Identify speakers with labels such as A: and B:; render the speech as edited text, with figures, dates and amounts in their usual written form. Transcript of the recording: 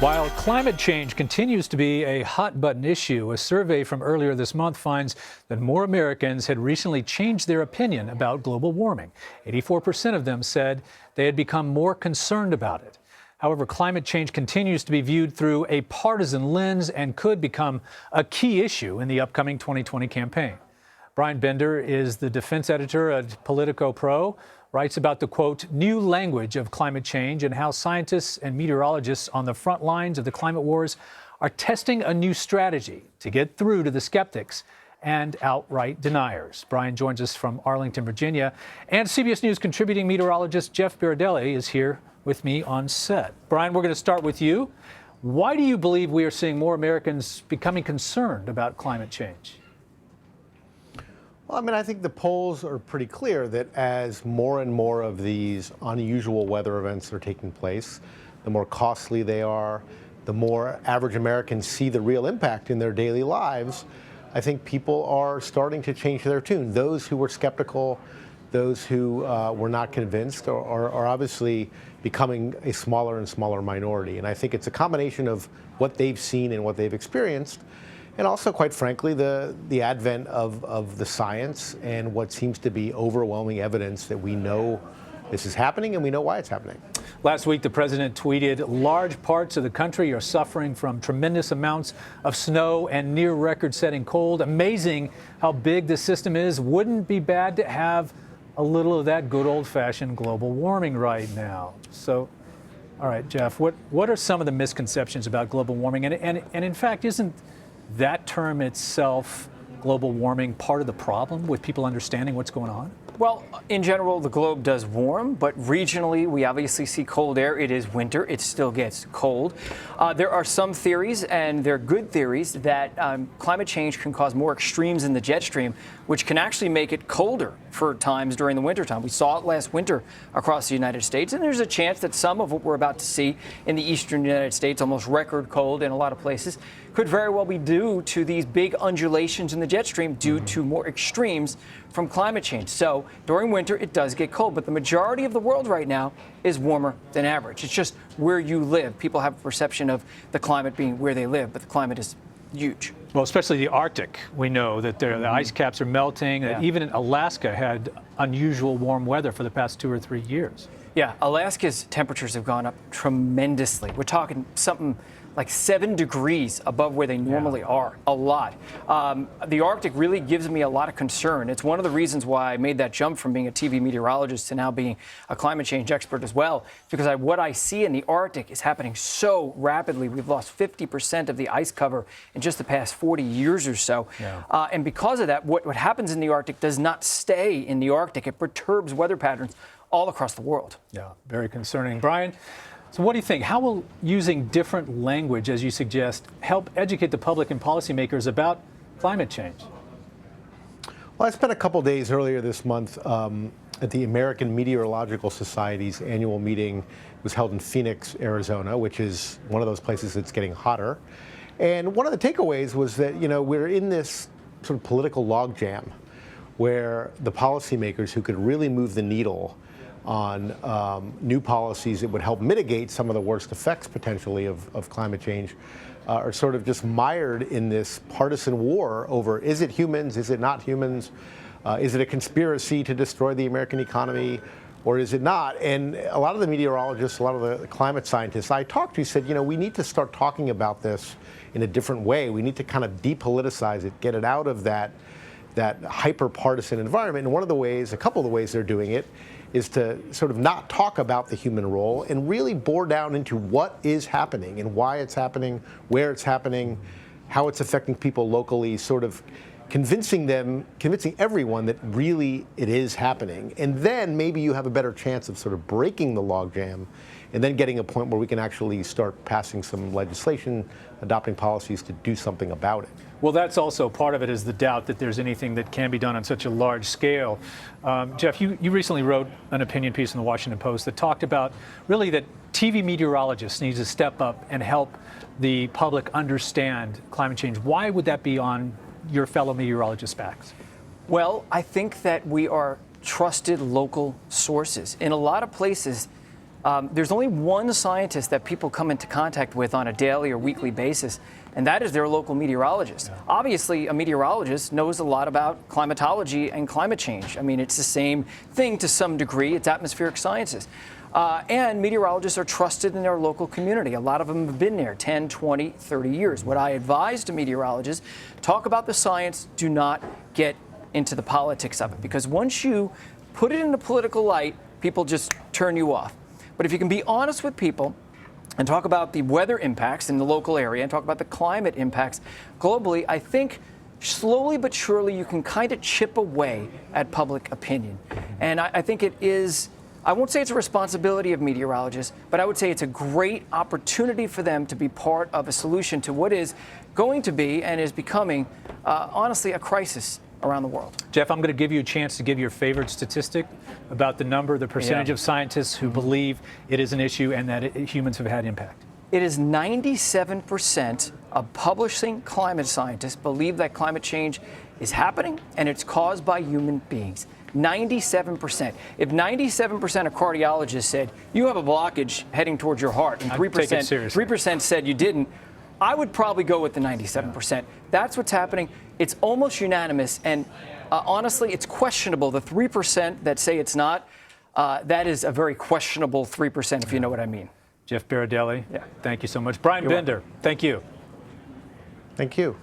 A: While climate change continues to be a hot-button issue, a survey from earlier this month finds that more Americans had recently changed their opinion about global warming. 84% of them said they had become more concerned about it. However, climate change continues to be viewed through a partisan lens and could become a key issue in the upcoming 2020 campaign. Bryan Bender is the defense editor at Politico Pro, writes about the, quote, new language of climate change and how scientists and meteorologists on the front lines of the climate wars are testing a new strategy to get through to the skeptics and outright deniers. Bryan joins us from Arlington, Virginia, and CBS News contributing meteorologist Jeff Berardelli is here with me on set. Bryan, we're going to start with you. Why do you believe we are seeing more Americans becoming concerned about climate change?
B: Well, I mean, I think the polls are pretty clear that as more and more of these unusual weather events are taking place, the more costly they are, the more average Americans see the real impact in their daily lives. I think people are starting to change their tune. Those who were skeptical, those who were not convinced are obviously becoming a smaller and smaller minority. And I think it's a combination of what they've seen and what they've experienced, and also, quite frankly, the advent of the science and what seems to be overwhelming evidence that we know this is happening and we know why it's happening.
A: Last week, the president tweeted, large parts of the country are suffering from tremendous amounts of snow and near record-setting cold. Amazing how big the system is. Wouldn't be bad to have a little of that good old-fashioned global warming right now. So, all right, Jeff, what are some of the misconceptions about global warming? And in fact, isn't that term itself, global warming, part of the problem with people understanding what's going on?
C: Well, in general, the globe does warm, but regionally, we obviously see cold air. It is winter. It still gets cold. There are some theories, and they're good theories, that climate change can cause more extremes in the jet stream, which can actually make it colder for times during the wintertime. We saw it last winter across the United States, and there's a chance that some of what we're about to see in the eastern United States, almost record cold in a lot of places, could very well be due to these big undulations in the jet stream due to more extremes from climate change. So during winter, it does get cold, but the majority of the world right now is warmer than average. It's just where you live. People have a perception of the climate being where they live, but the climate is huge.
A: Well, especially the Arctic. We know that the ice caps are melting.
C: Yeah.
A: Even Alaska had unusual warm weather for the past 2 or 3 years.
C: Yeah, Alaska's temperatures have gone up tremendously. We're talking something like 7 degrees above where they normally are, a lot. The Arctic really gives me a lot of concern. It's one of the reasons why I made that jump from being a TV meteorologist to now being a climate change expert as well, because what I see in the Arctic is happening so rapidly. We've lost 50% of the ice cover in just the past 40 years or so.
A: Yeah.
C: And because of that, what happens in the Arctic does not stay in the Arctic. It perturbs weather patterns all across the world.
A: Yeah, very concerning. Bryan, so what do you think? How will using different language, as you suggest, help educate the public and policymakers about climate change?
B: Well, I spent a couple days earlier this month at the American Meteorological Society's annual meeting. It was held in Phoenix, Arizona, which is one of those places that's getting hotter. And one of the takeaways was that, we're in this sort of political logjam where the policymakers who could really move the needle on new policies that would help mitigate some of the worst effects potentially of climate change are sort of just mired in this partisan war over, is it humans, is it not humans, is it a conspiracy to destroy the American economy, or is it not? And a lot of the meteorologists, a lot of the climate scientists I talked to said, we need to start talking about this in a different way. We need to kind of depoliticize it, get it out of that hyper-partisan environment. And a couple of the ways they're doing it is to sort of not talk about the human role and really bore down into what is happening and why it's happening, where it's happening, how it's affecting people locally, sort of convincing everyone that really it is happening. And then maybe you have a better chance of sort of breaking the logjam and then getting a point where we can actually start passing some legislation, adopting policies to do something about it.
A: Well, that's also part of it, is the doubt that there's anything that can be done on such a large scale. Jeff, you recently wrote an opinion piece in the Washington Post that talked about really that TV meteorologists need to step up and help the public understand climate change. Why would that be on your fellow meteorologists' backs?
C: Well, I think that we are trusted local sources. In a lot of places, there's only one scientist that people come into contact with on a daily or weekly basis, and that is their local meteorologist. Yeah. Obviously, a meteorologist knows a lot about climatology and climate change. I mean, it's the same thing to some degree. It's atmospheric sciences. And meteorologists are trusted in their local community. A lot of them have been there 10, 20, 30 years. What I advise to meteorologists, talk about the science, do not get into the politics of it. Because once you put it in a political light, people just turn you off. But if you can be honest with people and talk about the weather impacts in the local area and talk about the climate impacts globally, I think slowly but surely you can kind of chip away at public opinion. And I think it is, I won't say it's a responsibility of meteorologists, but I would say it's a great opportunity for them to be part of a solution to what is going to be and is becoming, honestly, a crisis around the world.
A: Jeff, I'm going to give you a chance to give your favorite statistic about the percentage of scientists who believe it is an issue and that humans have had impact.
C: It is 97% of publishing climate scientists believe that climate change is happening and it's caused by human beings. 97%. If 97% of cardiologists said you have a blockage heading towards your heart and 3% said you didn't, I would probably go with the 97%. That's what's happening. It's almost unanimous, and honestly, it's questionable. The 3% that say it's not, that is a very questionable 3%, if you know what I mean.
A: Jeff Berardelli, thank you so much. Bryan Bender, thank you.
B: Thank you.